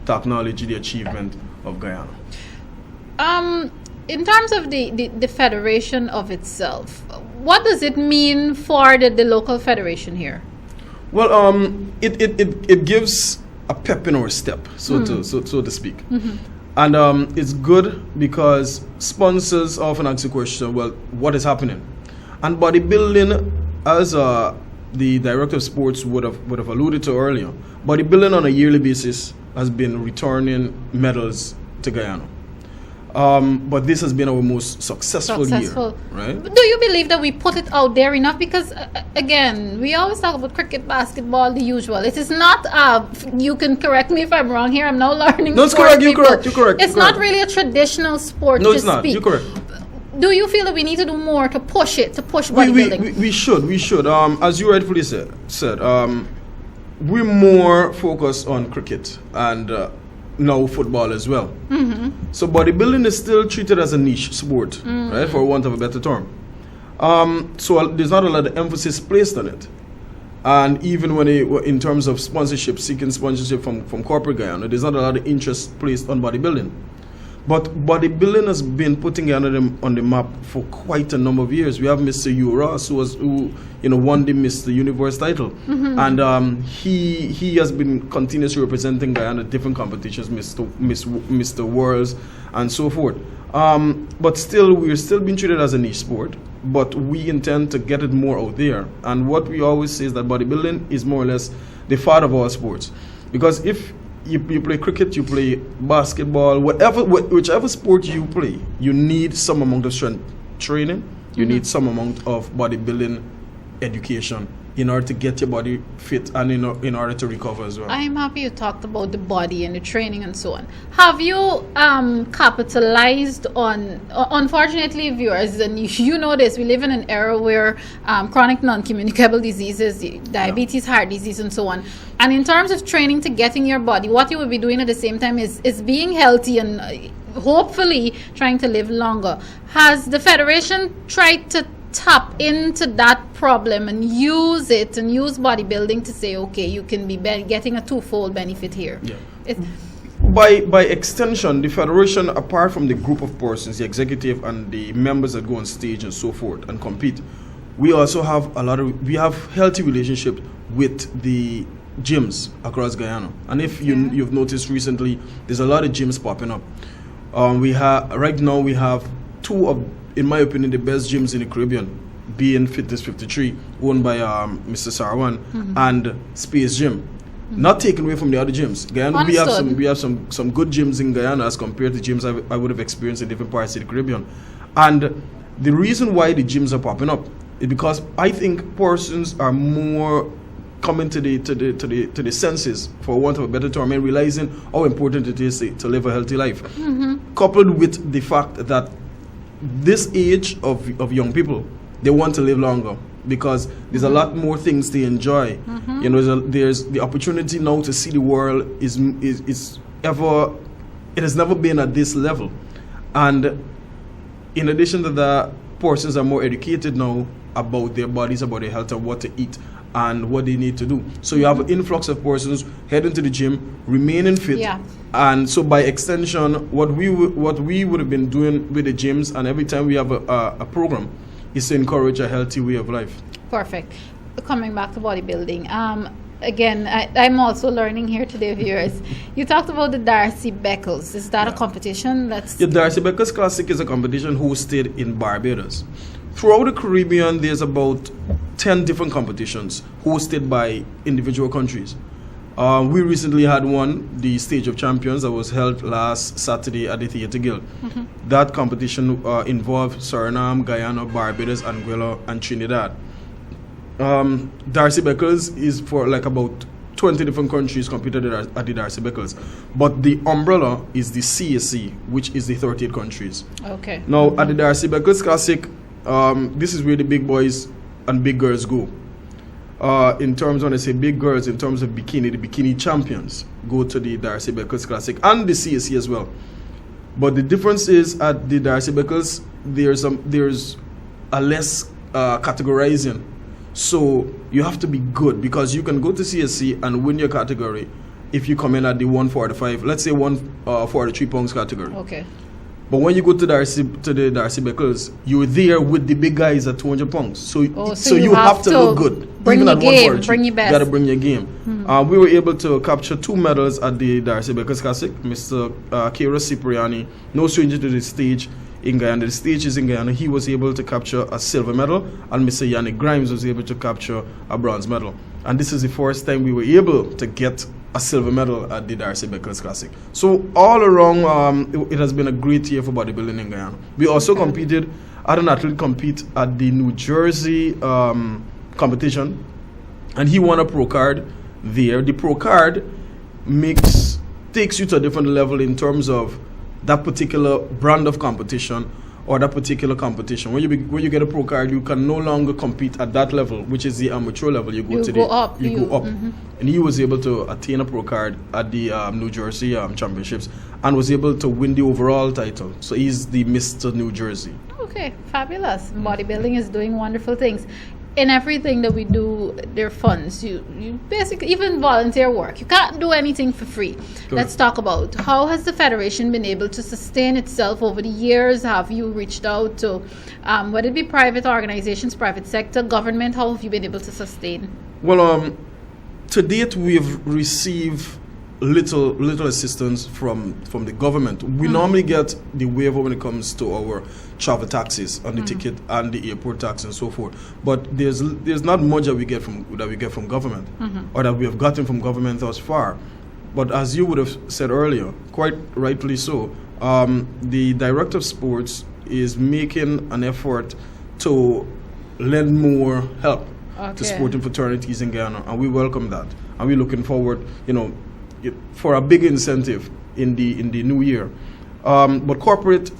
technology, the achievement of Guyana. In terms of the federation of itself, what does it mean for the local federation here? Well, it gives a pep in our step, so to speak. Mm-hmm. And it's good because sponsors often ask the question, well, what is happening? And bodybuilding, as the director of sports would have alluded to earlier, bodybuilding on a yearly basis has been returning medals to Guyana. But this has been our most successful year, right? Do you believe that we put it out there enough? Because, again, we always talk about cricket, basketball, the usual. It is not, you can correct me if I'm wrong here, I'm now learning. No, it's correct, you're correct. It's not really a traditional sport. No, it's not, you're correct. Do you feel that we need to do more to push bodybuilding? We should. As you rightfully said, we're more focused on cricket and now football as well. Mm-hmm. So bodybuilding is still treated as a niche sport, right, for want of a better term. So there's not a lot of emphasis placed on it. And even when in terms of sponsorship, seeking sponsorship from corporate Guyana, there's not a lot of interest placed on bodybuilding. But bodybuilding has been putting Guyana on the map for quite a number of years. We have Mr. Hugh Ross, who won the Mr. Universe title, and he has been continuously representing Guyana at different competitions, Mr. Worlds, and so forth. But still, we're still being treated as a niche sport. But we intend to get it more out there. And what we always say is that bodybuilding is more or less the father of all sports, because if you play cricket, you play basketball, whichever sport you play, you need some amount of strength training, you need some amount of bodybuilding education in order to get your body fit and in order to recover as well. I'm happy you talked about the body and the training and so on. Have you capitalized on, unfortunately, viewers, and you know this, we live in an era where chronic non-communicable diseases, diabetes, heart disease, and so on. And in terms of training to getting your body, what you will be doing at the same time is being healthy and hopefully trying to live longer. Has the Federation tried to tap into that problem and use bodybuilding to say, okay, you can be getting a twofold benefit here? Yeah. By extension, the Federation, apart from the group of persons, the executive and the members that go on stage and so forth and compete, we also have healthy relationship with the gyms across Guyana. And if you've noticed recently, there's a lot of gyms popping up. Right now we have two of, in my opinion, the best gyms in the Caribbean, being Fitness 53, owned by Mr. Sarwan, and Space Gym. Not taken away from the other gyms. Guyana, we have some good gyms in Guyana as compared to gyms I would have experienced in different parts of the Caribbean. And the reason why the gyms are popping up is because I think persons are more coming to the senses, for want of a better term, and realizing how important it is to live a healthy life. Coupled with the fact that this age of young people, they want to live longer because there's a lot more things to enjoy. There's the opportunity now to see the world it has never been at this level. And in addition to that, persons are more educated now about their bodies, about their health, and what to eat and what they need to do. So you have an influx of persons heading to the gym, remaining fit, and so by extension, what we would have been doing with the gyms, and every time we have a program, is to encourage a healthy way of life. Perfect. Coming back to bodybuilding, again, I'm also learning here today, viewers. You talked about the Darcy Beckles. Is that a competition? The Darcy Beckles Classic is a competition hosted in Barbados. Throughout the Caribbean, there's about 10 different competitions hosted by individual countries. We recently had one, the Stage of Champions, that was held last Saturday at the Theatre Guild. That competition involved Suriname, Guyana, Barbados, Anguilla, and Trinidad. Darcy Beckles is for like about 20 different countries competed at the Darcy Beckles. But the umbrella is the CAC, which is the 38 countries. Okay. Now, at the Darcy Beckles Classic, this is where the big boys and big girls go. In terms, when I say big girls, in terms of bikini, the bikini champions go to the Darcy Beckles Classic and the CAC as well. But the difference is at the Darcy Beckles, there's a less categorizing. So you have to be good, because you can go to CSC and win your category if you come in at the 145, let's say 143 pounds category. Okay. But when you go to the Darcy Beckles, you're there with the big guys at 200 pounds. So you have to look good. Bring even your at game, bring your best. You got to bring your game. We were able to capture 2 medals at the Darcy Beckles Classic. Mr. Kira Cipriani, no stranger to the stage in Guyana. The stage is in Guyana. He was able to capture a silver medal, and Mr. Yannick Grimes was able to capture a bronze medal. And this is the first time we were able to get a silver medal at the Darcy Beckles Classic. So all around, it has been a great year for bodybuilding in Guyana. We also competed, had an athlete compete at the New Jersey competition, and he won a pro card there. The pro card takes you to a different level in terms of that particular brand of competition or that particular competition. When you get a pro card, you can no longer compete at that level, which is the amateur level. You go up. And he was able to attain a pro card at the New Jersey championships and was able to win the overall title. So he's the Mr. New Jersey. Okay, fabulous. Bodybuilding is doing wonderful things. In everything that we do, there are funds. You basically, even volunteer work, you can't do anything for free. Correct. Let's talk about how has the Federation been able to sustain itself over the years? Have you reached out to, whether it be private organizations, private sector, government? How have you been able to sustain? Well, to date, we've received little assistance from the government. We normally get the waiver when it comes to our travel taxes on the ticket and the airport tax and so forth. But there's not much that we get from government or that we have gotten from government thus far. But as you would have said earlier, quite rightly so, the Director of Sports is making an effort to lend more help to sporting fraternities in Guyana, and we welcome that. And we're looking forward, for a big incentive in the new year. But corporate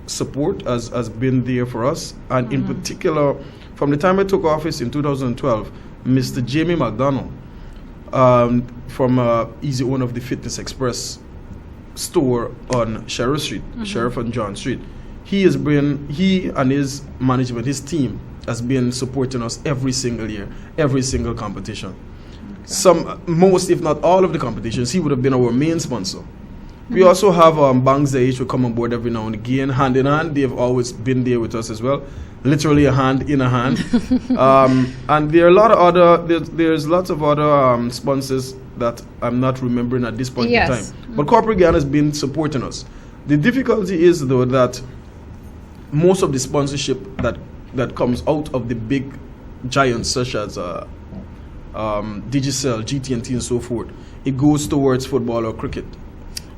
support has been there for us, and in particular, from the time I took office in 2012, Mr. Jamie McDonald, he's the owner of the Fitness Express store on Sheriff Street, Sheriff and John Street. He and his management, his team, has been supporting us every single year, every single competition. Most, if not all of the competitions, he would have been our main sponsor. We also have Banks Zaish who come on board every now and again, hand in hand. They've always been there with us as well, literally a hand in a hand. And there are a lot of other. There's lots of other sponsors that I'm not remembering at this point in time. But Corporate Guyana has been supporting us. The difficulty is though that most of the sponsorship that comes out of the big giants such as Digicel, GT&T and so forth, it goes towards football or cricket.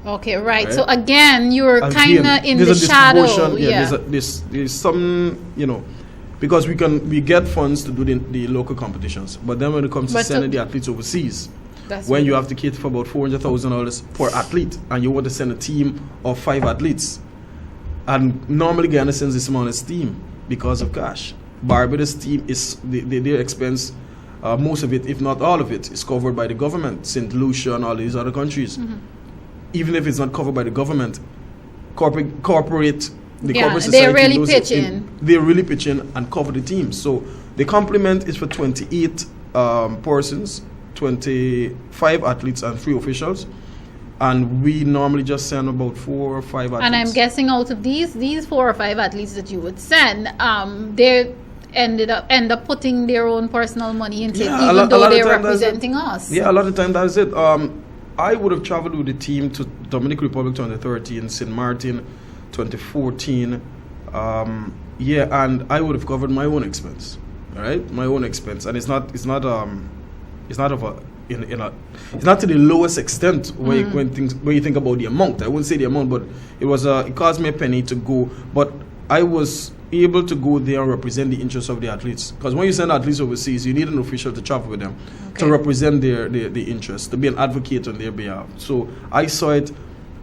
Okay, right. So again, you're kind of in the shadow. There's some, because we get funds to do the local competitions, but then when it comes to sending the athletes overseas, when you have to cater for about $400,000 per athlete, and you want to send a team of 5 athletes, and normally Guyana sends the smallest team because of cash. Barbados team is their expense. Most of it, if not all of it, is covered by the government. St. Lucia and all these other countries. Even if it's not covered by the government, corporate society, they really pitch in. They really pitch in and cover the team. So the complement is for 28 persons, 25 athletes and 3 officials. And we normally just send about 4 or 5 athletes. And I'm guessing out of these 4 or 5 athletes that you would send, they end up putting their own personal money into it, even though they're representing us. Yeah, a lot of time that's it. I would have traveled with the team to Dominican Republic 2013, St. Martin 2014. And I would have covered my own expense. All right, my own expense, and it's not to the lowest extent when you think about the amount. I wouldn't say the amount, but it cost me a penny to go, but I was able to go there and represent the interests of the athletes. Because when you send athletes overseas, you need an official to travel with them to represent their interests, to be an advocate on their behalf. So I saw it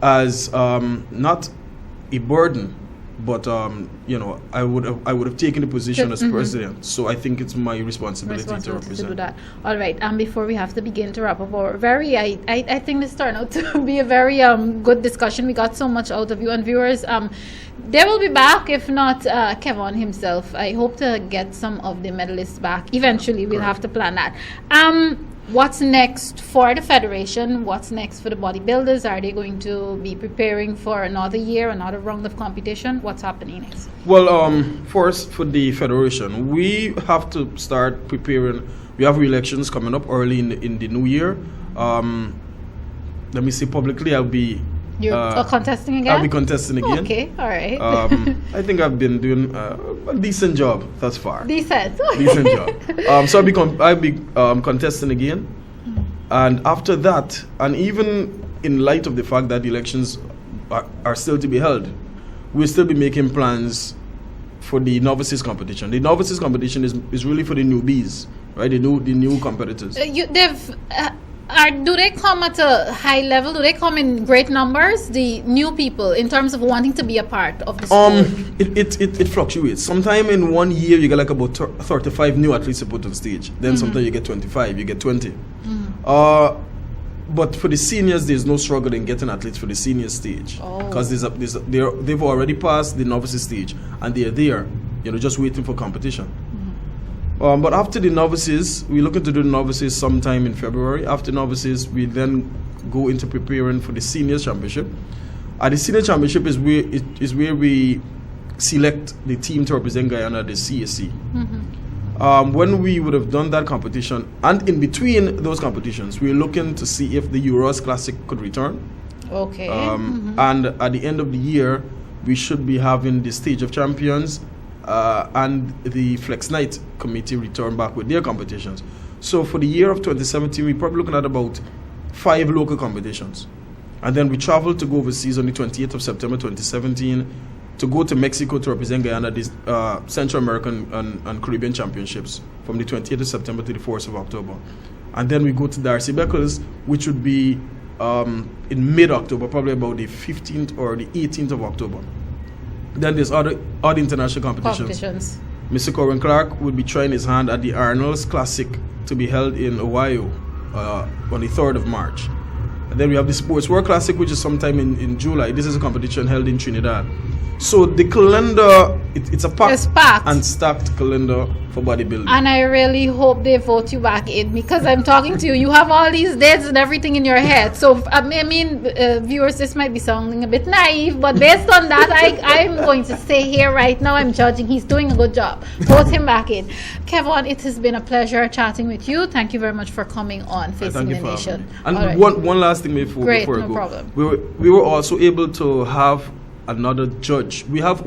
as not a burden, but I would have taken the position as president. So I think it's my responsibility to represent. To do that. All right. And before we have to begin to wrap up our I think this turned out to be a very good discussion. We got so much out of you, and viewers. They will be back, if not Keavon himself. I hope to get some of the medalists back. Eventually, we'll have to plan that. What's next for the federation? What's next for the bodybuilders? Are they going to be preparing for another year, another round of competition? What's happening next? Well, first for the federation, we have to start preparing. We have elections coming up early in the new year. Let me say publicly, I'll be. You're contesting again? I'll be contesting again. Okay, all right. I think I've been doing a decent job thus far. Decent job. So I'll be contesting again, and after that, and even in light of the fact that the elections are still to be held, we'll still be making plans for the novices competition. The novices competition is really for the newbies, right? The new competitors. Do they come at a high level? Do they come in great numbers? The new people, in terms of wanting to be a part of the sport? It fluctuates. Sometime in 1 year you get like about 35 new athletes to put on stage. Then sometimes you get 25, you get 20. But for the seniors, there's no struggle in getting athletes for the senior stage because they've already passed the novices stage and they're there, just waiting for competition. But after the novices, we're looking to do the novices sometime in February. After novices, we then go into preparing for the senior championship. The senior championship is where we select the team to represent Guyana at the CAC. When we would have done that competition, and in between those competitions, we're looking to see if the Euros Classic could return. Okay. And at the end of the year, we should be having the Stage of Champions and the Flex Night committee return back with their competitions. So for the year of 2017, we're probably looking at about 5 local competitions. And then we traveled to go overseas on the 28th of September 2017 to go to Mexico to represent Guyana this Central American and Caribbean Championships from the 28th of September to the 4th of October. And then we go to Darcy Beckles, which would be in mid-October, probably about the 15th or the 18th of October. Then there's other international competitions. Mr. Corwin Clark will be trying his hand at the Arnold's Classic to be held in Ohio on the 3rd of March. And then we have the Sports World Classic, which is sometime in July. This is a competition held in Trinidad. So the calendar, it's a packed and stacked calendar for bodybuilding. And I really hope they vote you back in, because I'm talking to you. You have all these dates and everything in your head. So, viewers, this might be sounding a bit naive, but based on that, I'm going to say here right now, I'm judging. He's doing a good job. Vote him back in. Keavon, it has been a pleasure chatting with you. Thank you very much for coming on Facing the Nation. And one last thing before I go. Problem. We were also able to have another judge. We have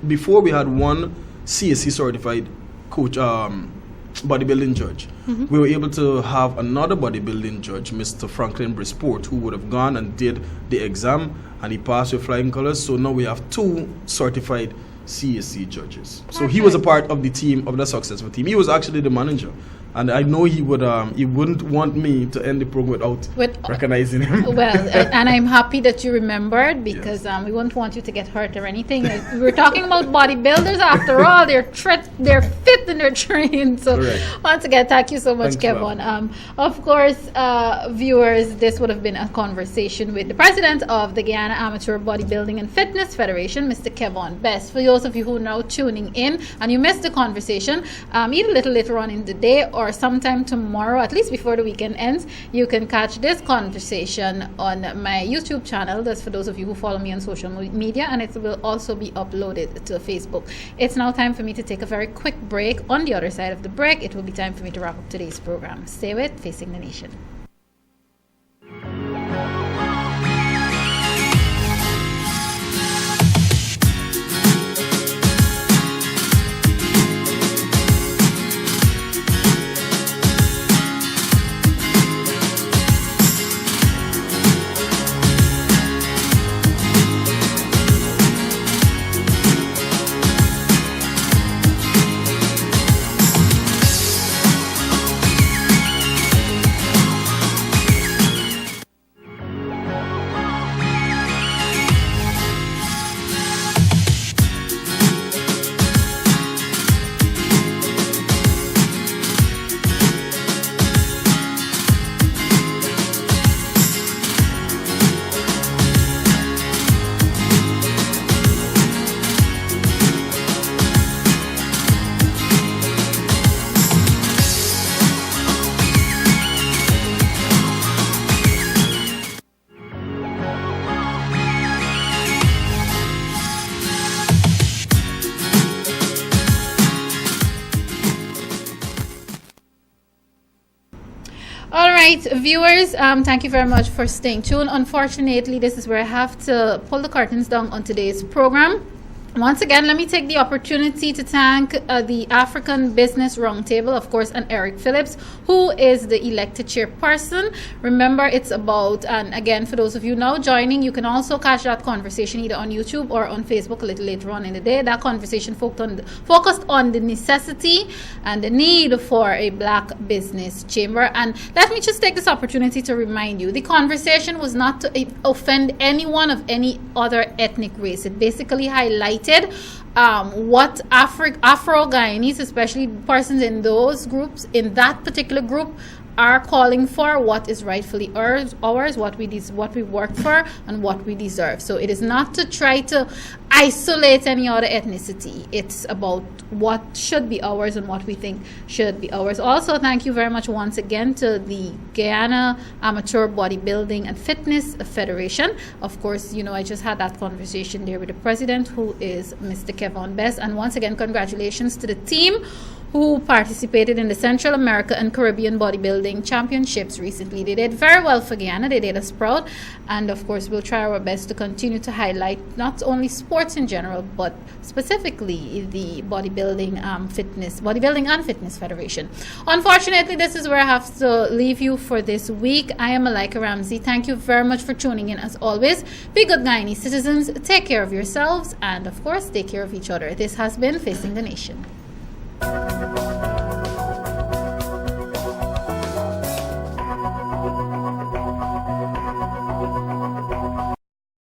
before we had one CAC certified coach, bodybuilding judge. We were able to have another bodybuilding judge, Mr. Franklin Brisport, who would have gone and did the exam, and he passed with flying colors. So now we have 2 certified CAC judges. So he was a part of the team, of the successful team. He was actually the manager. And I know he wouldn't want me to end the program without recognizing him. Well, and I'm happy that you remembered, because we wouldn't want you to get hurt or anything. We're talking about bodybuilders after all. They're fit and they're trained. So once again, thank you so much, Keavon. Of course, viewers, this would have been a conversation with the president of the Guyana Amateur Bodybuilding and Fitness Federation, Mr. Keavon Bess. For those of you who are now tuning in and you missed the conversation, either a little later on in the day or sometime tomorrow, at least before the weekend ends, you can catch this conversation on my YouTube channel. That's for those of you who follow me on social media, and it will also be uploaded to Facebook. It's now time for me to take a very quick break. On the other side of the break, it will be time for me to wrap up today's program. Stay with Facing the Nation. right, viewers, thank you very much for staying tuned. Unfortunately, this is where I have to pull the curtains down on today's program. Once again, let me take the opportunity to thank the African Business Roundtable, of course, and Eric Phillips, who is the elected chairperson. Remember, it's about, and again, for those of you now joining, you can also catch that conversation either on YouTube or on Facebook a little later on in the day. That conversation focused on the necessity and the need for a black business chamber. And let me just take this opportunity to remind you, the conversation was not to offend anyone of any other ethnic race. It basically highlighted what Afro-Guyanese, especially persons in those groups, in that particular group, are calling for, what is rightfully ours, what we work for, and what we deserve. So it is not to try to isolate any other ethnicity. It's about what should be ours and what we think should be ours. Also, thank you very much once again to the Guyana Amateur Bodybuilding and Fitness Federation. Of course, you know, I just had that conversation there with the president, who is Mr. Keavon Bess. And once again, congratulations to the team who participated in the Central America and Caribbean Bodybuilding Championships recently. They did very well for Guyana. They did us proud. And of course, we'll try our best to continue to highlight not only sports in general, but specifically the bodybuilding and fitness federation. Unfortunately, this is where I have to leave you for this week. I am Malika Ramsey. Thank you very much for tuning in as always. Be good Guyanese citizens. Take care of yourselves. And of course, take care of each other. This has been Facing the Nation.